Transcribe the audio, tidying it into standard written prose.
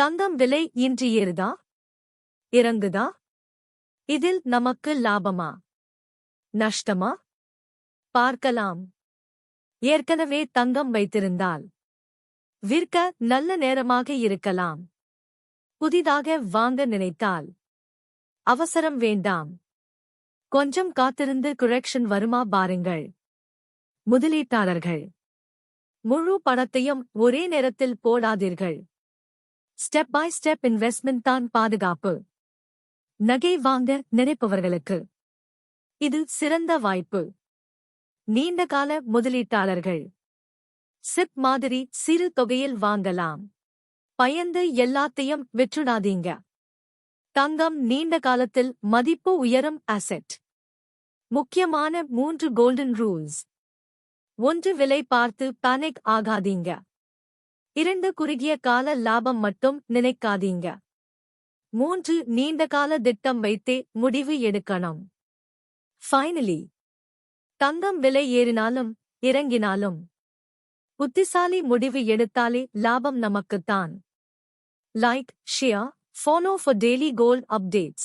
தங்கம் விலை இன்று ஏறுதா இறங்குதா? இதில் நமக்கு லாபமா நஷ்டமா? பார்க்கலாம். ஏற்கனவே தங்கம் வைத்திருந்தால் விற்க நல்ல நேரமாக இருக்கலாம். புதிதாக வாங்க நினைத்தால் அவசரம் வேண்டாம். கொஞ்சம் காத்திருந்து கரெக்ஷன் வருமா பாருங்கள். முதலீட்டாளர்கள், முழு பணத்தையும் ஒரே நேரத்தில் போடாதீர்கள். ஸ்டெப் பை ஸ்டெப் இன்வெஸ்ட்மெண்ட் தான் பாதுகாப்பு. நகை வாங்க நினைப்பவர்களுக்கு இது சிறந்த வாய்ப்பு. நீண்டகால முதலீட்டாளர்கள் சிப் மாதிரி சிறு தொகையில் வாங்கலாம். பயந்து எல்லாத்தையும் விற்றுடாதீங்க. தங்கம் நீண்ட காலத்தில் மதிப்பு உயரும் அசெட். முக்கியமான 3 கோல்டன் ரூல்ஸ். 1. விலை பார்த்து பானிக் ஆகாதீங்க. 2. குறுகிய கால லாபம் மட்டும் நினைக்காதீங்க. 3. நீண்டகால திட்டம் வைத்தே முடிவு எடுக்கணும். ஃபைனலி, தங்கம் விலை ஏறினாலும் இறங்கினாலும் புத்திசாலி முடிவு எடுத்தாலே லாபம் நமக்குத்தான். Like, share, follow for daily gold updates.